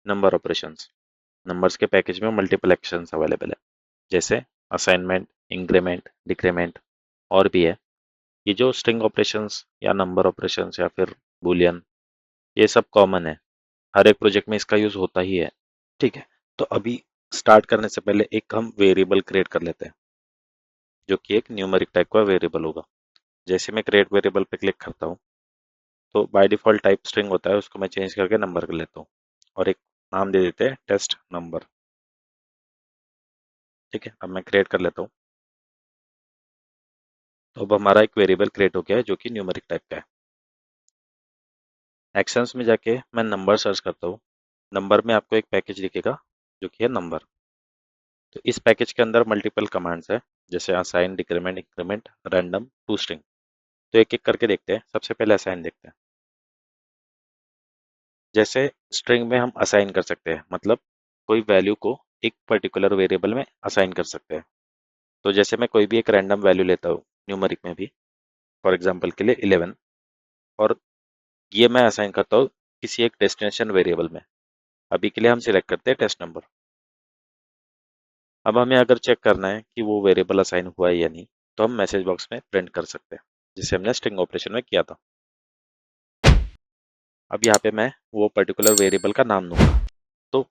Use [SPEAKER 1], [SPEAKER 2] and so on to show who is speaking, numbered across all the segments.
[SPEAKER 1] Number operations. Numbers के package में multiple actions available है, जैसे असाइनमेंट, इंक्रीमेंट, डिक्रीमेंट और भी है। ये जो स्ट्रिंग ऑपरेशंस या नंबर ऑपरेशंस या फिर बूलियन, ये सब कॉमन है, हर एक प्रोजेक्ट में इसका यूज होता ही है। ठीक है, तो अभी स्टार्ट करने से पहले एक हम वेरिएबल क्रिएट कर लेते हैं, जो कि एक न्यूमेरिक टाइप का वेरिएबल होगा। जैसे मैं क्रिएट वेरिएबल पे क्लिक करता हूँ, तो बाय डिफॉल्ट टाइप स्ट्रिंग होता है, उसको मैं चेंज करके नंबर कर लेता हूँ और एक नाम दे देते हैं टेस्ट नंबर। ठीक है, अब मैं क्रिएट कर लेता हूँ। तो अब हमारा एक वेरिएबल क्रिएट हो गया है जो कि न्यूमेरिक टाइप का है। एक्शंस में जाके मैं नंबर सर्च करता हूँ। नंबर में आपको एक पैकेज दिखेगा जो कि है नंबर। तो इस पैकेज के अंदर मल्टीपल कमांड्स है, जैसे assign, decrement, increment, random, to string. तो एक एक करके देखते हैं। सबसे पहले असाइन देखते हैं। जैसे स्ट्रिंग में हम असाइन कर सकते हैं, मतलब कोई वैल्यू को एक पर्टिकुलर वेरिएबल में असाइन कर सकते हैं। तो जैसे मैं कोई भी एक रैंडम वैल्यू लेता हूँ न्यूमेरिक में भी, फॉर एग्जांपल के लिए 11, और ये मैं असाइन करता हूँ किसी एक डेस्टिनेशन वेरिएबल में। अभी के लिए हम सिलेक्ट करते हैं टेस्ट नंबर। अब हमें अगर चेक करना है कि वो वेरिएबल असाइन हुआ है या नहीं, तो हम मैसेज बॉक्स में प्रिंट कर सकते हैं, जिसे हमने स्ट्रिंग ऑपरेशन में किया था। अब यहाँ पे मैं वो पर्टिकुलर वेरिएबल का नाम दूंगा। तो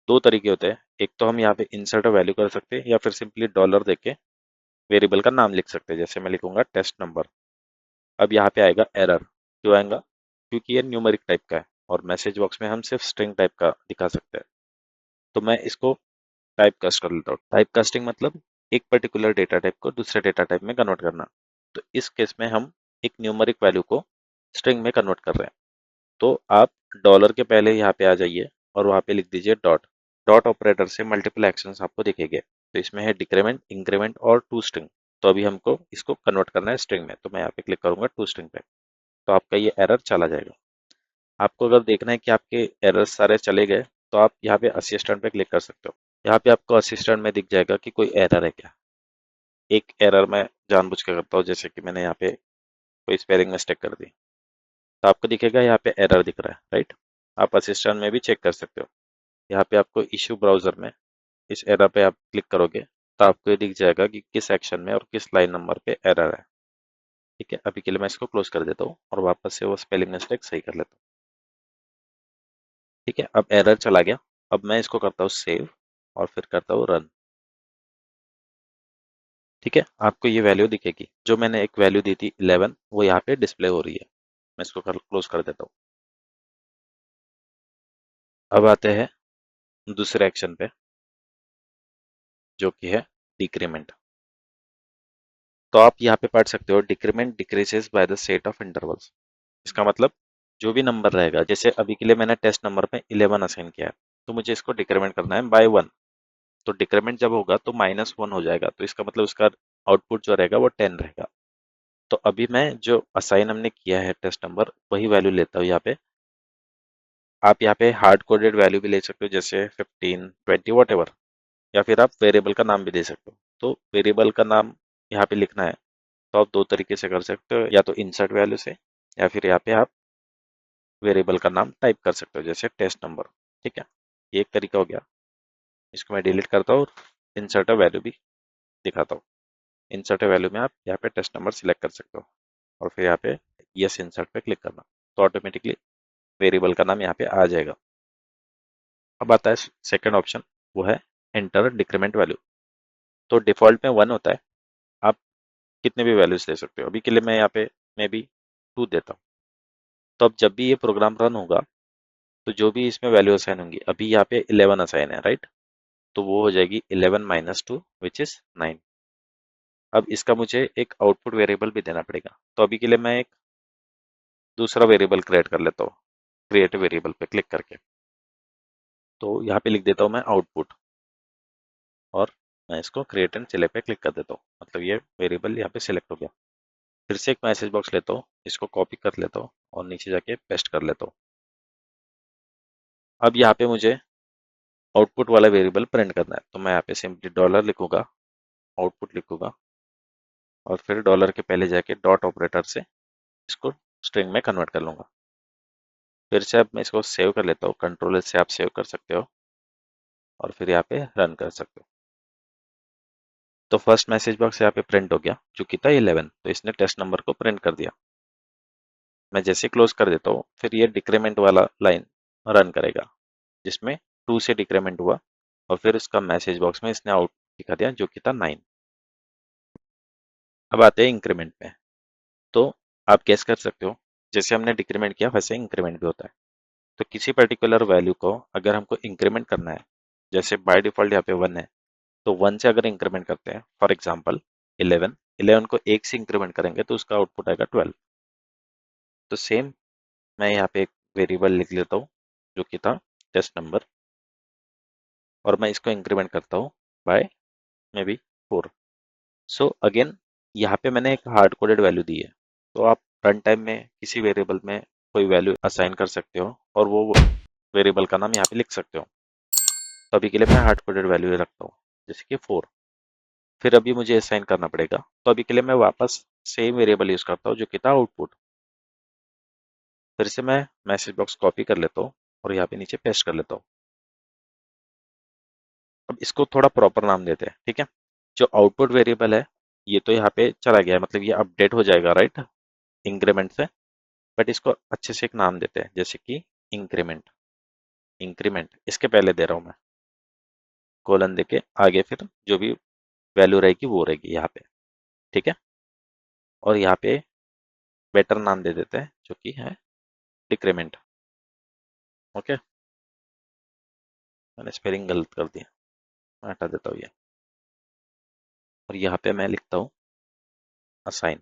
[SPEAKER 1] दो तरीके होते हैं, एक तो हम यहाँ पे इंसर्ट वैल्यू कर सकते हैं, या फिर सिंपली डॉलर देके वेरिएबल का नाम लिख सकते हैं। जैसे मैं लिखूंगा टेस्ट नंबर। अब यहाँ पे आएगा एरर। क्यों आएगा? क्योंकि ये न्यूमेरिक टाइप का है और मैसेज बॉक्स में हम सिर्फ स्ट्रिंग टाइप का दिखा सकते हैं। तो मैं इसको टाइप कास्ट कर लेता हूँ। टाइप कास्टिंग मतलब एक पर्टिकुलर डेटा टाइप को दूसरे डेटा टाइप में कन्वर्ट करना। तो इस केस में हम एक न्यूमेरिक वैल्यू को स्ट्रिंग में कन्वर्ट कर रहे हैं। तो आप डॉलर के पहले यहाँ पे आ जाइए और वहाँ पे लिख दीजिए डॉट। डॉट ऑपरेटर से मल्टीपल एक्शंस आपको दिखेंगे। तो इसमें है डिक्रीमेंट, इंक्रीमेंट और टू स्ट्रिंग। तो अभी हमको इसको कन्वर्ट करना है स्ट्रिंग में, तो मैं यहाँ पे क्लिक करूंगा टू स्ट्रिंग पे। तो आपका ये एरर चला जाएगा। आपको अगर देखना है कि आपके एरर्स सारे चले गए, तो आप यहाँ पे असिस्टेंट पे क्लिक कर सकते हो। यहाँ पे आपको असिस्टेंट में दिख जाएगा कि कोई एरर है क्या। एक एरर मैं जानबूझ के करता हूँ, जैसे कि मैंने यहाँ पे कोई स्पेलिंग मिस्टेक कर दी, तो आपको दिखेगा यहाँ पे एरर दिख रहा है, राइट। आप असिस्टेंट में भी चेक कर सकते हो। यहाँ पे आपको इशू ब्राउजर में इस एरर पे आप क्लिक करोगे, तो आपको ये दिख जाएगा कि किस सेक्शन में और किस लाइन नंबर पे एरर है। ठीक है, अभी के लिए मैं इसको क्लोज कर देता हूँ और वापस से वो स्पेलिंग मिस्टेक सही कर लेता हूँ। ठीक है, अब एरर चला गया। अब मैं इसको करता हूँ सेव और फिर करता हूँ रन। ठीक है, आपको ये वैल्यू दिखेगी। जो मैंने एक वैल्यू दी थी 11, वो यहाँ पे डिस्प्ले हो रही है। मैं इसको क्लोज कर देता हूँ। अब आते हैं दूसरे एक्शन पे, जो कि है डिक्रीमेंट। तो आप यहाँ पे पढ़ सकते हो decrement decreases by the set of intervals. इसका मतलब जो भी नंबर रहेगा, जैसे अभी के लिए मैंने टेस्ट नंबर पे 11 असाइन किया है, तो मुझे इसको डिक्रीमेंट करना है बाय 1। तो डिक्रीमेंट जब होगा तो -1 हो जाएगा, तो इसका मतलब उसका आउटपुट जो रहेगा वो 10 रहेगा। तो अभी मैं जो असाइन हमने किया है टेस्ट नंबर, वही वैल्यू लेता हूँ यहाँ पे। आप यहाँ पे हार्ड कोडेड वैल्यू भी ले सकते हो, जैसे 15, 20 वट एवर, या फिर आप वेरिएबल का नाम भी दे सकते हो। तो वेरिएबल का नाम यहाँ पे लिखना है, तो आप दो तरीके से कर सकते हो, या तो इंसर्ट वैल्यू से, या फिर यहाँ पे आप वेरिएबल का नाम टाइप कर सकते हो, जैसे टेस्ट नंबर। ठीक है, ये एक तरीका हो गया। इसको मैं डिलीट करता हूँ और इंसर्ट वैल्यू भी दिखाता हूँ। इंसर्ट वैल्यू में आप यहाँ पे टेस्ट नंबर सिलेक्ट कर सकते हो और फिर यहाँ पे यस इंसर्ट पे क्लिक करना, तो ऑटोमेटिकली वेरिएबल का नाम यहाँ पे आ जाएगा। अब आता है सेकंड ऑप्शन, वो है एंटर डिक्रीमेंट वैल्यू। तो डिफॉल्ट में 1 होता है। आप कितने भी वैल्यूज दे सकते हो। अभी के लिए मैं यहाँ पे मे बी 2 देता हूँ। तो अब जब भी ये प्रोग्राम रन होगा, तो जो भी इसमें वैल्यू असाइन होंगी, अभी यहाँ पे 11 असाइन है, राइट। तो वो हो जाएगी 11 - 2 विच इज 9। अब इसका मुझे एक आउटपुट वेरिएबल भी देना पड़ेगा। तो अभी के लिए मैं एक दूसरा वेरिएबल क्रिएट कर लेता हूँ, क्रिएट वेरिएबल पे क्लिक करके। तो यहाँ पे लिख देता हूँ मैं आउटपुट, और मैं इसको क्रिएट एंड सिलेक्ट पे क्लिक कर देता हूँ। मतलब ये वेरिएबल यहाँ पे सिलेक्ट हो गया। फिर से एक मैसेज बॉक्स लेता हूँ, इसको कॉपी कर लेता हूँ और नीचे जाके पेस्ट कर लेता हूँ। अब यहाँ पे मुझे आउटपुट वाला वेरिएबल प्रिंट करना है, तो मैं यहाँ पे सिंपली डॉलर लिखूंगा, आउटपुट लिखूंगा, और फिर डॉलर के पहले जाके डॉट ऑपरेटर से इसको स्ट्रिंग में कन्वर्ट कर लूंगा। फिर से अब मैं इसको सेव कर लेता हूँ, कंट्रोल से आप सेव कर सकते हो और फिर यहाँ पे रन कर सकते हो। तो फर्स्ट मैसेज बॉक्स यहाँ पे प्रिंट हो गया जो कि था 11, तो इसने टेस्ट नंबर को प्रिंट कर दिया। मैं जैसे क्लोज कर देता हूँ फिर ये डिक्रीमेंट वाला लाइन रन करेगा जिसमें 2 से डिक्रीमेंट हुआ और फिर उसका मैसेज बॉक्स में इसने आउट दिखा दिया जो कि था 9। अब आते हैं इंक्रीमेंट में। तो आप गेस कर सकते हो जैसे हमने डिक्रीमेंट किया वैसे इंक्रीमेंट भी होता है। तो किसी पर्टिकुलर वैल्यू को अगर हमको इंक्रीमेंट करना है, जैसे बाय डिफॉल्ट यहाँ पे 1 है, तो 1 से अगर इंक्रीमेंट करते हैं फॉर एग्जांपल 11, 11 को 1 से इंक्रीमेंट करेंगे तो उसका आउटपुट आएगा 12। तो सेम मैं यहाँ पे एक वेरिएबल लिख लेता हूँ जो कि था टेस्ट नंबर और मैं इसको इंक्रीमेंट करता हूँ by maybe 4। So again यहाँ पे मैंने एक हार्ड कोडेड वैल्यू दी है, तो आप रन टाइम में किसी वेरिएबल में कोई वैल्यू असाइन कर सकते हो और वो वेरिएबल का नाम यहाँ पे लिख सकते हो। तो अभी के लिए मैं हार्ड कोडेड वैल्यू रखता हूँ जैसे कि 4। फिर अभी मुझे असाइन करना पड़ेगा, तो अभी के लिए मैं वापस सेम वेरिएबल यूज करता हूँ जो कि था आउटपुट। फिर से मैं मैसेज बॉक्स कॉपी कर लेता हूँ और यहाँ पे नीचे पेस्ट कर लेता हूँ। अब इसको थोड़ा प्रॉपर नाम देते हैं, ठीक है। जो आउटपुट वेरिएबल है ये तो यहाँ पे चला गया है, मतलब ये अपडेट हो जाएगा राइट इंक्रीमेंट से, बट इसको अच्छे से एक नाम देते हैं जैसे कि इंक्रीमेंट। इंक्रीमेंट इसके पहले दे रहा हूँ मैं कोलन देके, आगे फिर जो भी वैल्यू रहेगी वो रहेगी यहाँ पे, ठीक है। और यहाँ पे बेटर नाम दे देते हैं जो कि है डिक्रीमेंट। ओके, मैंने स्पेलिंग गलत कर दिया, मैं हटा देता हूँ ये। और यहाँ पे मैं लिखता हूँ असाइन,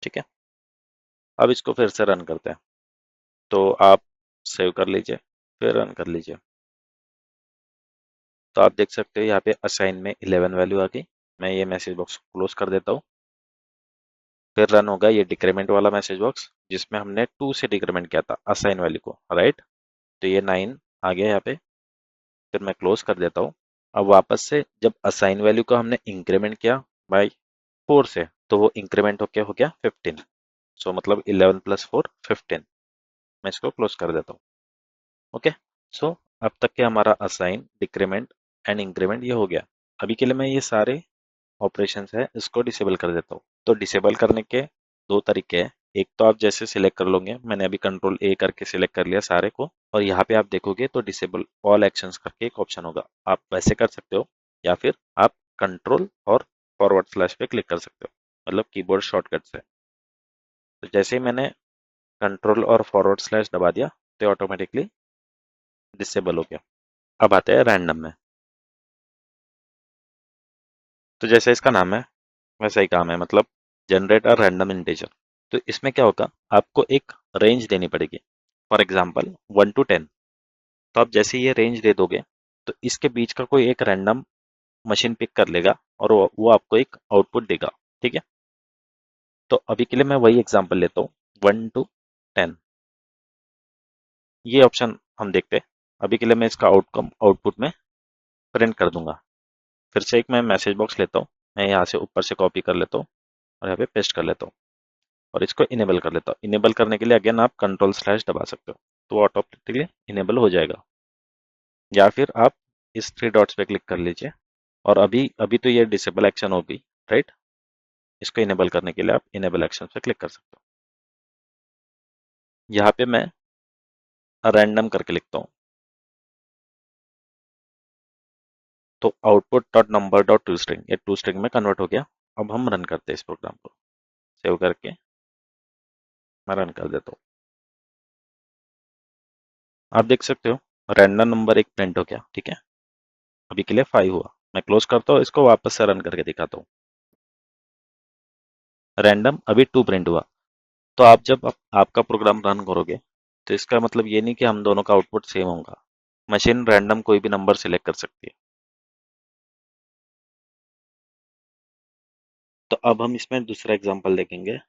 [SPEAKER 1] ठीक है। अब इसको फिर से रन करते हैं, तो आप सेव कर लीजिए फिर रन कर लीजिए। तो आप देख सकते हो यहाँ पे असाइन में 11 वैल्यू आ गई। मैं ये मैसेज बॉक्स क्लोज कर देता हूँ, फिर रन होगा ये डिक्रीमेंट वाला मैसेज बॉक्स जिसमें हमने 2 से डिक्रीमेंट किया था असाइन वैल्यू को, राइट। तो ये 9 आ गया यहाँ पे, फिर मैं क्लोज कर देता हूँ। अब वापस से जब असाइन वैल्यू को हमने इंक्रीमेंट किया बाई 4 से, तो वो इंक्रीमेंट होके हो गया 15। सो मतलब 11 प्लस 4 15। मैं इसको क्लोज कर देता हूँ। ओके, सो अब तक के हमारा असाइन डिक्रीमेंट एंड इंक्रीमेंट ये हो गया। अभी के लिए मैं ये सारे ऑपरेशंस है इसको डिसेबल कर देता हूँ। तो डिसेबल करने के दो तरीके हैं। एक तो आप जैसे सिलेक्ट कर लोगे, मैंने अभी कंट्रोल ए करके सिलेक्ट कर लिया सारे को, और यहाँ पे आप देखोगे तो डिसेबल ऑल एक्शंस करके एक ऑप्शन होगा, आप वैसे कर सकते हो या फिर आप कंट्रोल और फॉरवर्ड स्लैश पे क्लिक कर सकते हो, मतलब कीबोर्ड शॉर्टकट से। तो जैसे ही मैंने कंट्रोल और फॉरवर्ड स्लैश दबा दिया तो ऑटोमेटिकली डिसेबल हो गया। अब आते हैं रैंडम में। तो जैसे इसका नाम है वैसा ही काम है, मतलब जनरेट अ रैंडम इंटीजर। तो इसमें क्या होगा, आपको एक रेंज देनी पड़ेगी, फॉर एग्जांपल 1 to 10। तो आप जैसे ये रेंज दे दोगे तो इसके बीच का कोई एक रैंडम मशीन पिक कर लेगा और वो आपको एक आउटपुट देगा, ठीक है। तो अभी के लिए मैं वही एग्जांपल लेता हूँ 1 to 10। ये ऑप्शन हम देखते हैं। अभी के लिए मैं इसका आउटकम आउटपुट में प्रिंट कर दूंगा। फिर से एक मैं मैसेज बॉक्स लेता हूँ, मैं यहाँ से ऊपर से कॉपी कर लेता हूँ और यहाँ पे पेस्ट कर लेता हूँ और इसको इनेबल कर लेता हूँ। इनेबल करने के लिए अगेन आप कंट्रोल स्लैश दबा सकते हो, तो वो ऑटोमेटिकली इनेबल हो जाएगा। या फिर आप इस 3 डॉट्स पे क्लिक कर लीजिए और अभी अभी तो ये डिसेबल एक्शन होगी, राइट। इसको इनेबल करने के लिए आप इनेबल एक्शन पे क्लिक कर सकते हो। यहाँ पे मैं रैंडम करके लिखता हूँ, तो output dot number dot to string, ये टू स्ट्रिंग में कन्वर्ट हो गया। अब हम रन करते हैं इस प्रोग्राम को, सेव करके मैं रन कर देता हूँ। आप देख सकते हो रैंडम नंबर एक प्रिंट हो गया, ठीक है। अभी के लिए 5 हुआ। मैं क्लोज करता हूँ इसको, वापस से रन करके दिखाता हूँ। रैंडम अभी 2 प्रिंट हुआ। तो आप जब आपका प्रोग्राम रन करोगे तो इसका मतलब ये नहीं कि हम दोनों का आउटपुट सेम होगा। मशीन रैंडम कोई भी नंबर सिलेक्ट कर सकती है। तो अब हम इसमें दूसरा एग्जांपल देखेंगे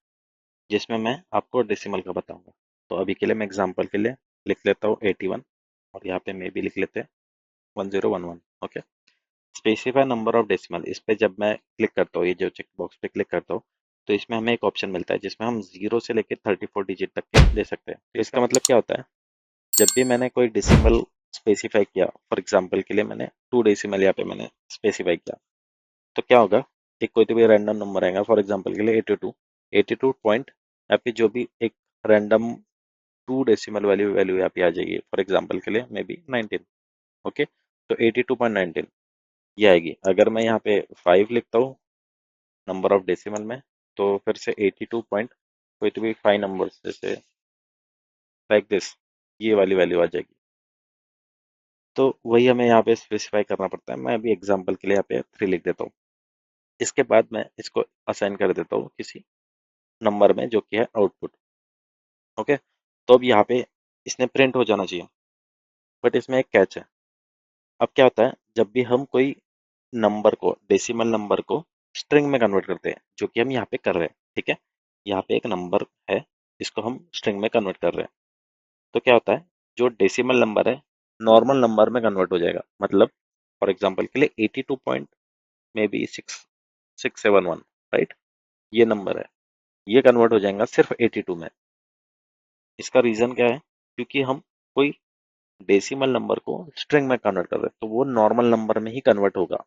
[SPEAKER 1] जिसमें मैं आपको डेसिमल का बताऊंगा। तो अभी के लिए मैं एग्जांपल के लिए लिख लेता हूँ 81 और यहाँ पे मैं भी लिख लेते हैं 1011। Okay, specify number of decimal, इस पे जब मैं क्लिक करता हूँ, ये जो चेक बॉक्स पे क्लिक करता हूँ तो इसमें हमें एक ऑप्शन मिलता है जिसमें हम 0 से लेकर 34 डिजिट तक के दे सकते हैं। तो इसका मतलब क्या होता है, जब भी मैंने कोई डेसिमल स्पेसिफाई किया, फॉर एग्जांपल के लिए मैंने 2 डेसिमल यहाँ पे मैंने स्पेसिफाई किया, तो क्या होगा, एक कोई तो भी रैंडम नंबर आएगा, फॉर एग्जांपल के लिए 82 पॉइंट, यहाँ पे जो भी एक रैंडम 2 डेसिमल वैल्यू वैल्यू यहाँ पे आ जाएगी, फॉर एग्जांपल के लिए मे बी 19। ओके, तो 82.19 ये आएगी। अगर मैं यहाँ पे 5 लिखता हूँ नंबर ऑफ डेसिमल में, तो फिर से 82 पॉइंट कोई तो भी 5 नंबर्स जैसे लाइक दिस, ये वाली वैल्यू आ जाएगी। तो वही हमें यहाँ पे स्पेसिफाई करना पड़ता है। मैं अभी एग्जांपल के लिए यहाँ पे 3 लिख देता हूँ। इसके बाद मैं इसको असाइन कर देता हूँ किसी नंबर में जो कि है आउटपुट। ओके, तो अब यहाँ पे इसने प्रिंट हो जाना चाहिए, बट इसमें एक कैच है। अब क्या होता है, जब भी हम कोई नंबर को, डेसिमल नंबर को स्ट्रिंग में कन्वर्ट करते हैं, जो कि हम यहाँ पे कर रहे हैं, ठीक है, यहाँ पे एक नंबर है इसको हम स्ट्रिंग में कन्वर्ट कर रहे हैं, तो क्या होता है, जो डेसिमल नंबर है नॉर्मल नंबर में कन्वर्ट हो जाएगा। मतलब फॉर एग्जांपल के लिए 82 पॉइंट मे बी 6671, राइट, ये नंबर है, ये कन्वर्ट हो जाएगा सिर्फ 82 में। इसका रीजन क्या है, क्योंकि हम कोई डेसिमल नंबर को स्ट्रिंग में कन्वर्ट कर रहे हैं, तो वो नॉर्मल नंबर में ही कन्वर्ट होगा।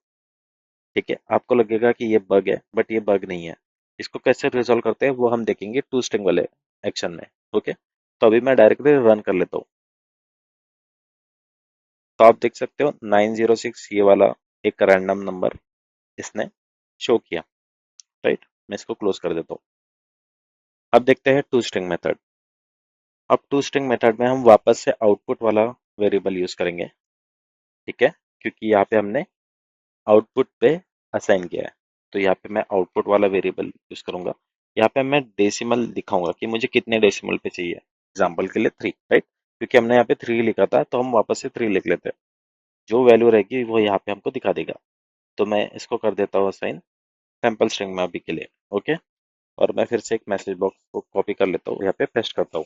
[SPEAKER 1] ठीक है, आपको लगेगा कि ये बग है, बट ये बग नहीं है। इसको कैसे रिजॉल्व करते हैं वो हम देखेंगे टू स्ट्रिंग वाले एक्शन में। ओके, तो अभी मैं डायरेक्टली रन कर लेता हूँ। तो आप देख सकते हो 906 ये वाला एक रैंडम नंबर इसने शो किया, राइट। मैं इसको क्लोज कर देता हूँ। अब देखते हैं टू स्ट्रिंग मेथड। अब टू स्ट्रिंग मेथड में हम वापस से आउटपुट वाला वेरिएबल यूज करेंगे, ठीक है, क्योंकि यहाँ पे हमने आउटपुट पे असाइन किया है। तो यहाँ पे मैं आउटपुट वाला वेरिएबल यूज करूंगा। यहाँ पे मैं डेसिमल दिखाऊंगा कि मुझे कितने डेसिमल पे चाहिए, एग्जाम्पल के लिए 3, राइट, क्योंकि हमने यहाँ पे 3 लिखा था तो हम वापस से 3 लिख लेते हैं। जो वैल्यू रहेगी वो यहाँ पे हमको दिखा देगा। तो मैं इसको कर देता हूँ असाइन सैम्पल स्ट्रिंग में अभी के लिए। ओके, और मैं फिर से एक मैसेज बॉक्स को कॉपी कर लेता हूँ, यहाँ पे पेस्ट करता हूँ।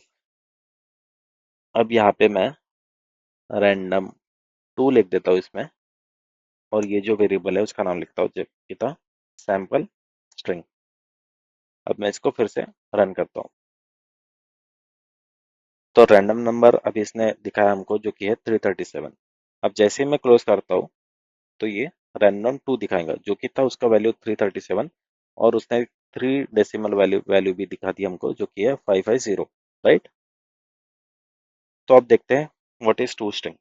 [SPEAKER 1] अब यहाँ पे मैं रैंडम 2 लिख देता हूँ इसमें, और ये जो वेरिएबल है उसका नाम लिखता हूँ जो कि था सैम्पल स्ट्रिंग। अब मैं इसको फिर से रन करता हूँ। तो रैंडम नंबर अभी इसने दिखाया हमको जो कि है 337। अब जैसे ही मैं क्लोज करता हूँ तो ये रैंडम 2 दिखाएगा जो कि था उसका वैल्यू 337, और उसने 3 डेसिमल वैल्यू वैल्यू भी दिखा दी हमको जो कि है 550, राइट। तो अब देखते हैं what is to string.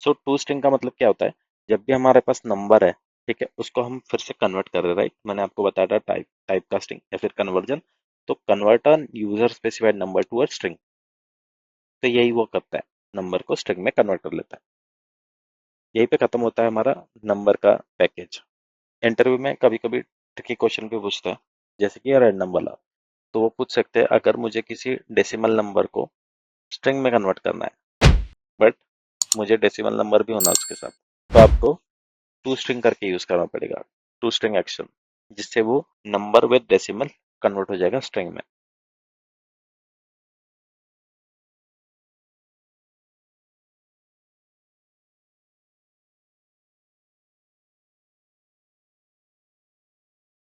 [SPEAKER 1] So to string का मतलब क्या होता है, जब भी हमारे पास नंबर है, ठीक है, उसको हम फिर से कन्वर्ट कर रहे हैं, राइट। मैंने आपको बताया था टाइप कास्टिंग या फिर कन्वर्जन। तो convert a user specified number to a string, तो यही वो करता है, नंबर को स्ट्रिंग में कन्वर्ट कर लेता है। यहीं पे खत्म होता है हमारा नंबर का पैकेज। इंटरव्यू में कभी कभी ट्रिकी क्वेश्चन भी पूछता है, जैसे कि रैंडम वाला। तो वो पूछ सकते हैं अगर मुझे किसी डेसिमल नंबर को स्ट्रिंग में कन्वर्ट करना है, बट मुझे डेसिमल नंबर भी होना उसके साथ, तो आपको टू स्ट्रिंग करके यूज करना पड़ेगा, टू स्ट्रिंग एक्शन, जिससे वो नंबर विद डेसिमल कन्वर्ट हो जाएगा स्ट्रिंग में।